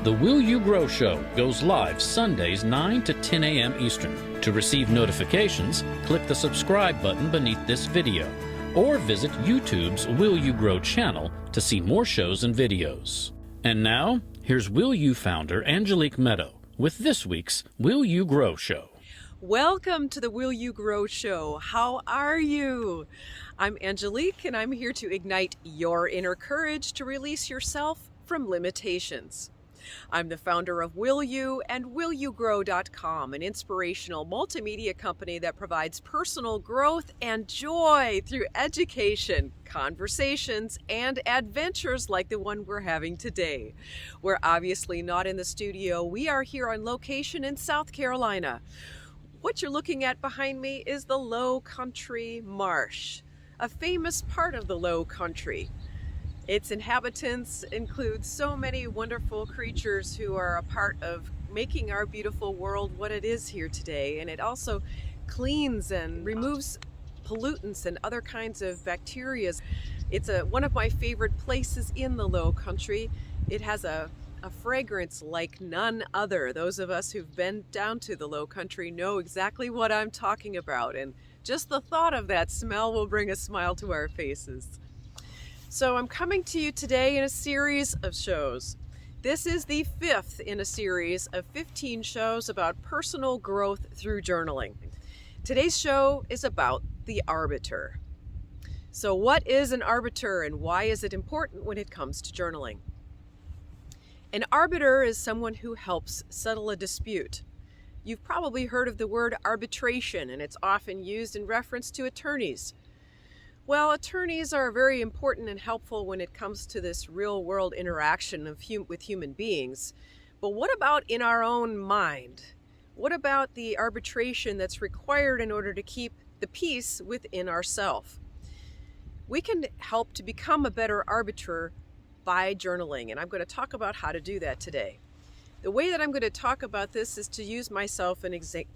The Will You Grow Show goes live Sundays 9 to 10 a.m. Eastern. To receive notifications, click the subscribe button beneath this video, or visit YouTube's Will You Grow channel to see more shows and videos. And now, here's Will You founder Angelique Medow with this week's Will You Grow Show. Welcome to the Will You Grow Show. How are you? I'm Angelique, and I'm here to ignite your inner courage to release yourself from limitations. I'm the founder of Will You and WillYouGrow.com, an inspirational multimedia company that provides personal growth and joy through education, conversations, and adventures like the one we're having today. We're obviously not in the studio. We are here on location in South Carolina. What you're looking at behind me is the Low Country Marsh, a famous part of the Low Country. Its inhabitants include so many wonderful creatures who are a part of making our beautiful world what it is here today. And it also cleans and removes pollutants and other kinds of bacteria. It's one of my favorite places in the Low Country. It has a fragrance like none other. Those of us who've been down to the Low Country know exactly what I'm talking about. And just the thought of that smell will bring a smile to our faces. So I'm coming to you today in a series of shows. This is the 5th in a series of 15 shows about personal growth through journaling. Today's show is about the Arbiter. So what is an Arbiter and why is it important when it comes to journaling? An arbiter is someone who helps settle a dispute. You've probably heard of the word arbitration, and it's often used in reference to attorneys. Well, attorneys are very important and helpful when it comes to this real-world interaction with human beings. But what about in our own mind? What about the arbitration that's required in order to keep the peace within ourselves? We can help to become a better arbiter by journaling, and I'm going to talk about how to do that today. The way that I'm going to talk about this is to use myself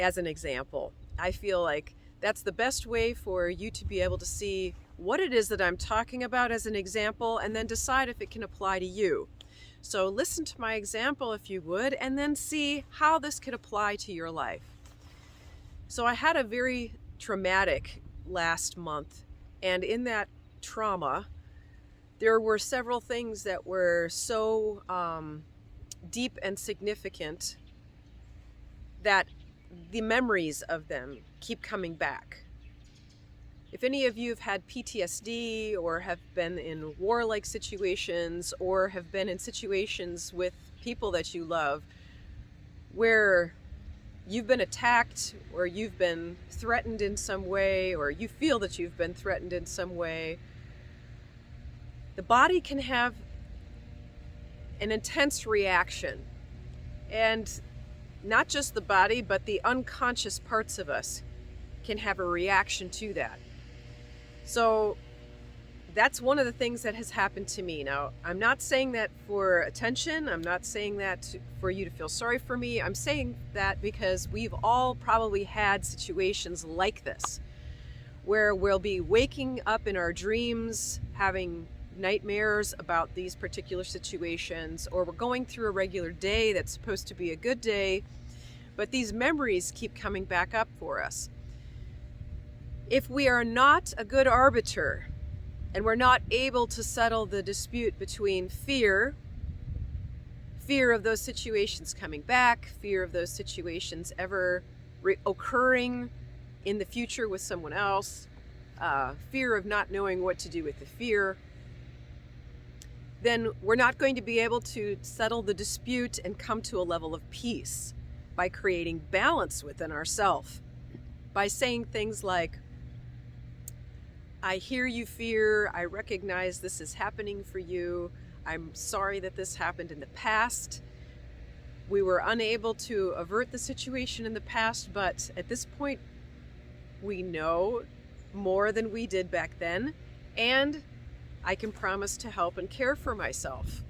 as an example. I feel like that's the best way for you to be able to see what it is that I'm talking about as an example and then decide if it can apply to you. So listen to my example if you would, and then see how this could apply to your life. So I had a very traumatic last month, and in that trauma, there were several things that were so deep and significant that the memories of them keep coming back. If any of you have had PTSD or have been in war-like situations or have been in situations with people that you love where you've been attacked or you've been threatened in some way or you feel that you've been threatened in some way, the body can have an intense reaction. And not just the body, but the unconscious parts of us can have a reaction to that. So that's one of the things that has happened to me. Now, I'm not saying that for attention. I'm not saying that for you to feel sorry for me. I'm saying that because we've all probably had situations like this, where we'll be waking up in our dreams, having nightmares about these particular situations, or we're going through a regular day that's supposed to be a good day, but these memories keep coming back up for us. If we are not a good arbiter and we're not able to settle the dispute between fear of those situations coming back, fear of those situations ever occurring in the future with someone else, fear of not knowing what to do with the fear, then we're not going to be able to settle the dispute and come to a level of peace by creating balance within ourselves, by saying things like, I hear you, fear. I recognize this is happening for you. I'm sorry that this happened in the past. We were unable to avert the situation in the past, but at this point, we know more than we did back then, and I can promise to help and care for myself.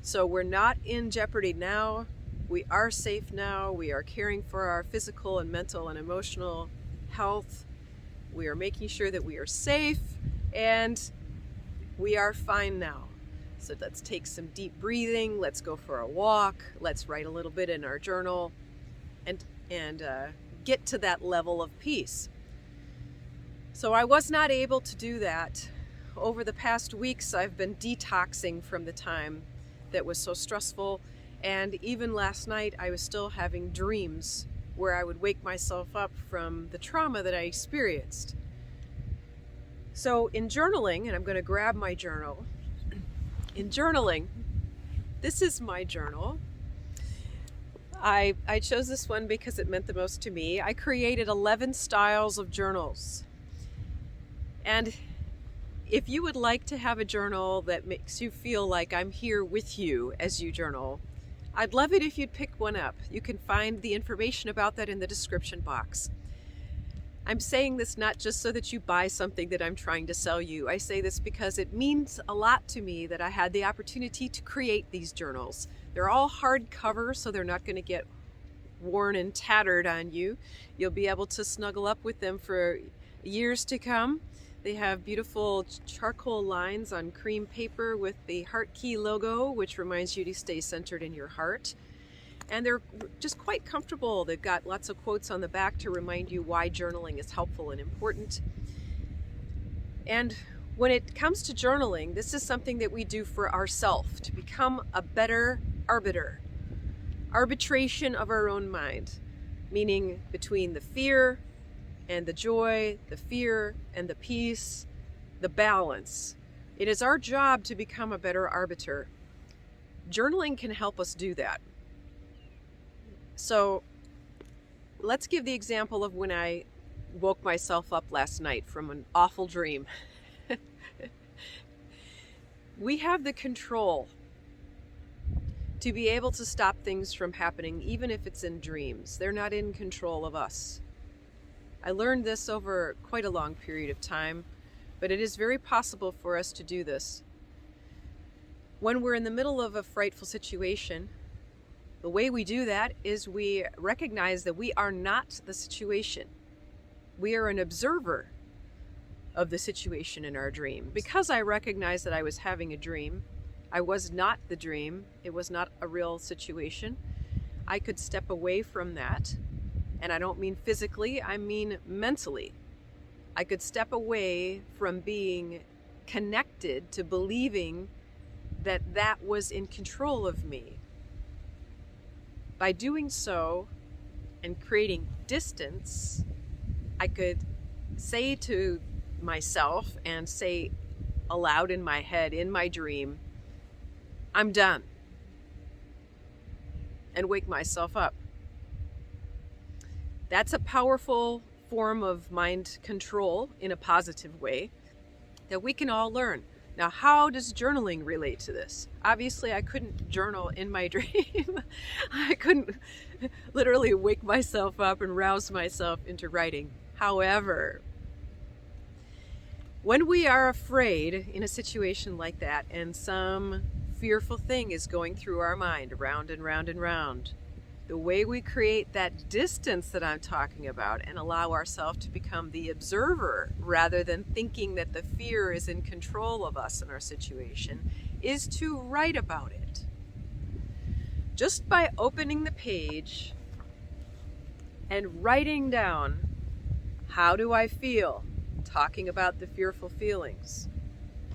So we're not in jeopardy now. We are safe now. We are caring for our physical and mental and emotional health. We are making sure that we are safe, and we are fine now. So let's take some deep breathing. Let's go for a walk. Let's write a little bit in our journal and get to that level of peace. So I was not able to do that. Over the past weeks, I've been detoxing from the time that was so stressful. And even last night, I was still having dreams where I would wake myself up from the trauma that I experienced. So in journaling, and I'm going to grab my journal. In journaling, this is my journal. I chose this one because it meant the most to me. I created 11 styles of journals. And if you would like to have a journal that makes you feel like I'm here with you as you journal, I'd love it if you'd pick one up. You can find the information about that in the description box. I'm saying this not just so that you buy something that I'm trying to sell you. I say this because it means a lot to me that I had the opportunity to create these journals. They're all hardcover, so they're not going to get worn and tattered on you. You'll be able to snuggle up with them for years to come. They have beautiful charcoal lines on cream paper with the heart key logo, which reminds you to stay centered in your heart. And they're just quite comfortable. They've got lots of quotes on the back to remind you why journaling is helpful and important. And when it comes to journaling, this is something that we do for ourselves to become a better arbiter. Arbitration of our own mind, meaning between the fear and the joy, the fear and the peace, the balance. It is our job to become a better arbiter. Journaling can help us do that. So let's give the example of when I woke myself up last night from an awful dream. We have the control to be able to stop things from happening, even if it's in dreams. They're not in control of us. I learned this over quite a long period of time, but it is very possible for us to do this. When we're in the middle of a frightful situation, the way we do that is we recognize that we are not the situation. We are an observer of the situation in our dream. Because I recognized that I was having a dream, I was not the dream. It was not a real situation. I could step away from that. And I don't mean physically, I mean mentally. I could step away from being connected to believing that that was in control of me. By doing so and creating distance, I could say to myself and say aloud in my head, in my dream, I'm done. And wake myself up. That's a powerful form of mind control in a positive way that we can all learn. Now, how does journaling relate to this? Obviously, I couldn't journal in my dream. I couldn't literally wake myself up and rouse myself into writing. However, when we are afraid in a situation like that and some fearful thing is going through our mind round and round and round, the way we create that distance that I'm talking about and allow ourselves to become the observer rather than thinking that the fear is in control of us in our situation is to write about it. Just by opening the page and writing down, how do I feel? Talking about the fearful feelings.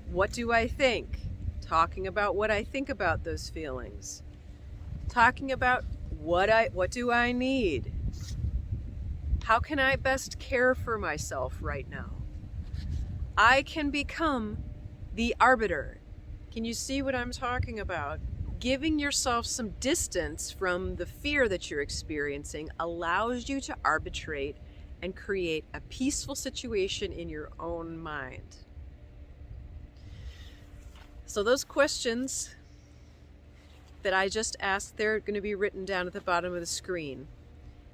What do I think? Talking about what I think about those feelings. Talking about what do I need? How can I best care for myself right now? I can become the arbiter. Can you see what I'm talking about? Giving yourself some distance from the fear that you're experiencing allows you to arbitrate and create a peaceful situation in your own mind. So those questions that I just asked, they're going to be written down at the bottom of the screen.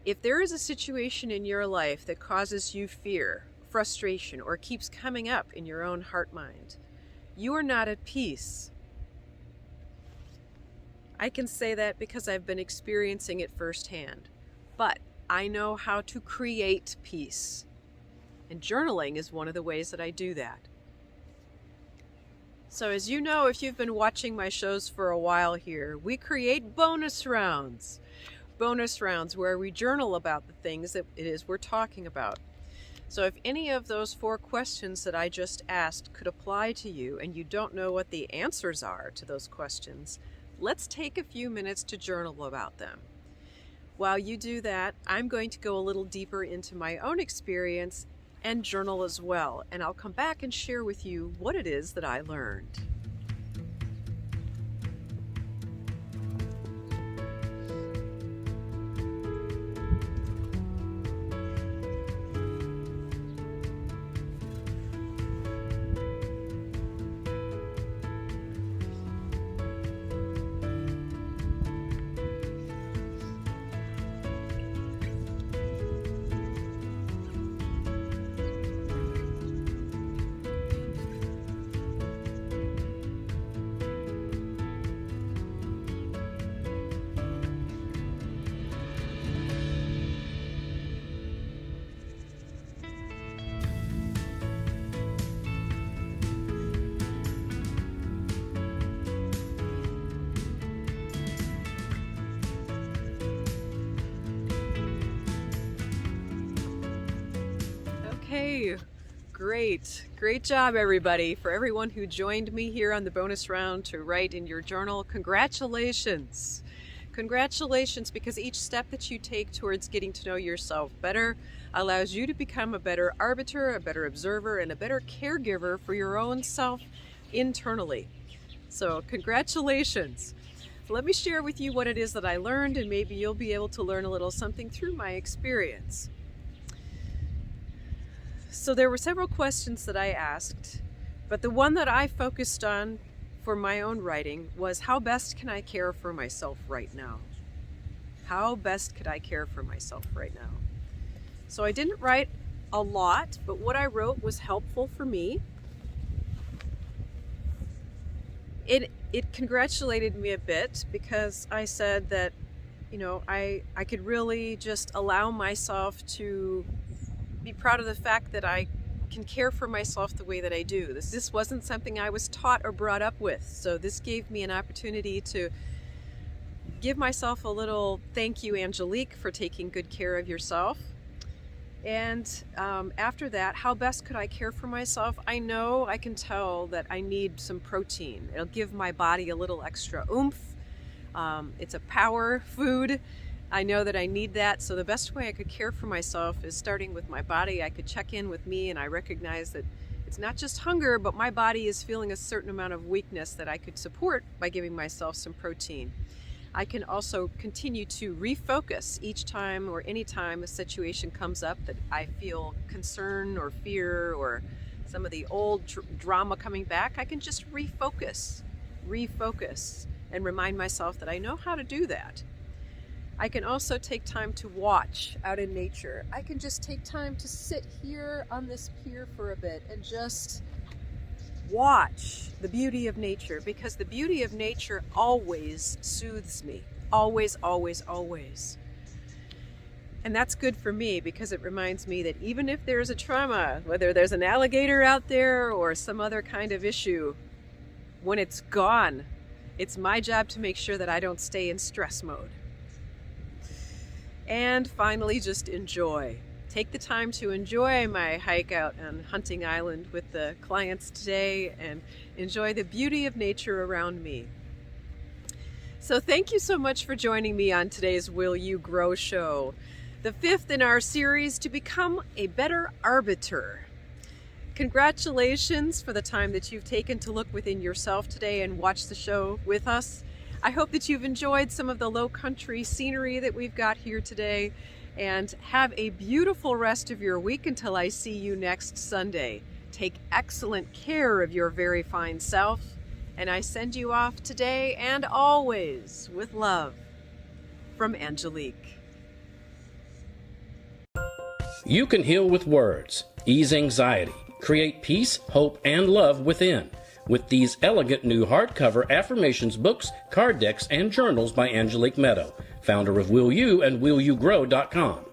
If there is a situation in your life that causes you fear, frustration, or keeps coming up in your own heart mind, you are not at peace. I can say that because I've been experiencing it firsthand. But I know how to create peace. And journaling is one of the ways that I do that. So as you know, if you've been watching my shows for a while here, we create bonus rounds. Bonus rounds where we journal about the things that it is we're talking about. So if any of those 4 questions that I just asked could apply to you and you don't know what the answers are to those questions, let's take a few minutes to journal about them. While you do that, I'm going to go a little deeper into my own experience and journal as well, and I'll come back and share with you what it is that I learned. Okay, great job everybody. For everyone who joined me here on the bonus round to write in your journal, congratulations. Congratulations, because each step that you take towards getting to know yourself better allows you to become a better arbiter, a better observer, and a better caregiver for your own self internally. So congratulations. Let me share with you what it is that I learned, and maybe you'll be able to learn a little something through my experience. So there were several questions that I asked, but the one that I focused on for my own writing was, how best can I care for myself right now? How best could I care for myself right now? So I didn't write a lot, but what I wrote was helpful for me. It congratulated me a bit, because I said that, I could really just allow myself to be proud of the fact that I can care for myself the way that I do. This wasn't something I was taught or brought up with. So this gave me an opportunity to give myself a little thank you, Angelique, for taking good care of yourself. And after that, how best could I care for myself? I know I can tell that I need some protein. It'll give my body a little extra oomph. It's a power food. I know that I need that, so the best way I could care for myself is starting with my body. I could check in with me, and I recognize that it's not just hunger, but my body is feeling a certain amount of weakness that I could support by giving myself some protein. I can also continue to refocus each time or any time a situation comes up that I feel concern or fear or some of the old drama coming back. I can just refocus, and remind myself that I know how to do that. I can also take time to watch out in nature. I can just take time to sit here on this pier for a bit and just watch the beauty of nature, because the beauty of nature always soothes me. Always, always, always. And that's good for me, because it reminds me that even if there's a trauma, whether there's an alligator out there or some other kind of issue, when it's gone, it's my job to make sure that I don't stay in stress mode. And finally, just enjoy. Take the time to enjoy my hike out on Hunting Island with the clients today and enjoy the beauty of nature around me. So thank you so much for joining me on today's Will You Grow show, the 5th in our series to become a better arbiter. Congratulations for the time that you've taken to look within yourself today and watch the show with us. I hope that you've enjoyed some of the low country scenery that we've got here today, and have a beautiful rest of your week until I see you next Sunday. Take excellent care of your very fine self, and I send you off today and always with love from Angelique. You can heal with words, ease anxiety, create peace, hope, and love within with these elegant new hardcover Affirmations books, card decks, and journals by Angelique Medow, founder of Will You and WillYouGrow.com.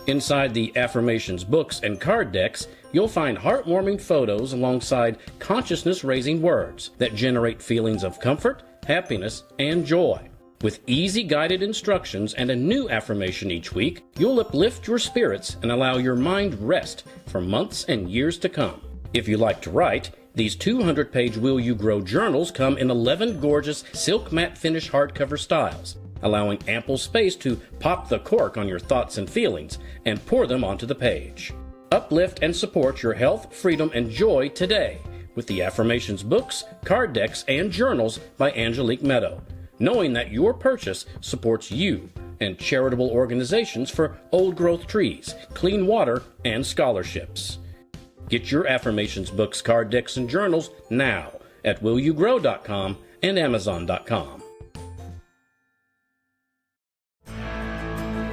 Inside the Affirmations books and card decks, you'll find heartwarming photos alongside consciousness-raising words that generate feelings of comfort, happiness, and joy. With easy guided instructions and a new affirmation each week, you'll uplift your spirits and allow your mind rest for months and years to come. If you like to write, these 200-page Will You Grow journals come in 11 gorgeous silk matte finish hardcover styles, allowing ample space to pop the cork on your thoughts and feelings and pour them onto the page. Uplift and support your health, freedom, and joy today with the Affirmations books, card decks, and journals by Angelique Medow, knowing that your purchase supports you and charitable organizations for old growth trees, clean water, and scholarships. Get your Affirmations books, card decks, and journals now at willyougrow.com and amazon.com.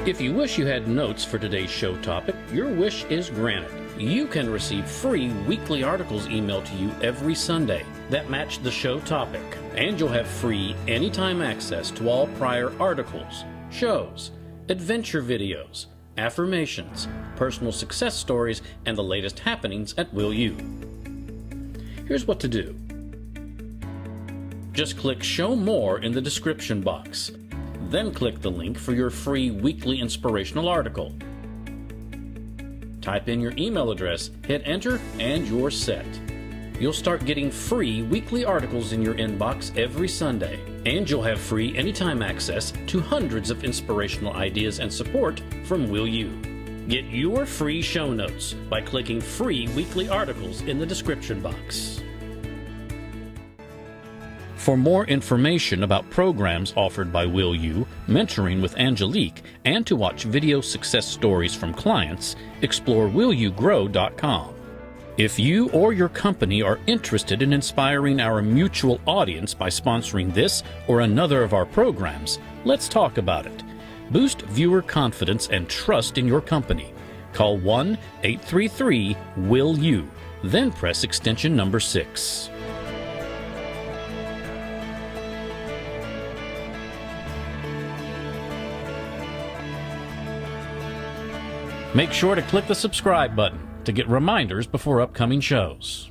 If you wish you had notes for today's show topic, your wish is granted. You can receive free weekly articles emailed to you every Sunday that match the show topic. And you'll have free anytime access to all prior articles, shows, adventure videos, affirmations, personal success stories, and the latest happenings at Will You. Here's what to do. Just click Show More in the description box. Then click the link for your free weekly inspirational article. Type in your email address, hit enter, and you're set. You'll start getting free weekly articles in your inbox every Sunday, and you'll have free anytime access to hundreds of inspirational ideas and support from Will You. Get your free show notes by clicking free weekly articles in the description box. For more information about programs offered by Will You, mentoring with Angelique, and to watch video success stories from clients, explore willyougrow.com. If you or your company are interested in inspiring our mutual audience by sponsoring this or another of our programs, let's talk about it. Boost viewer confidence and trust in your company. Call 1-833-WILL-YOU, then press extension number 6. Make sure to click the subscribe button to get reminders before upcoming shows.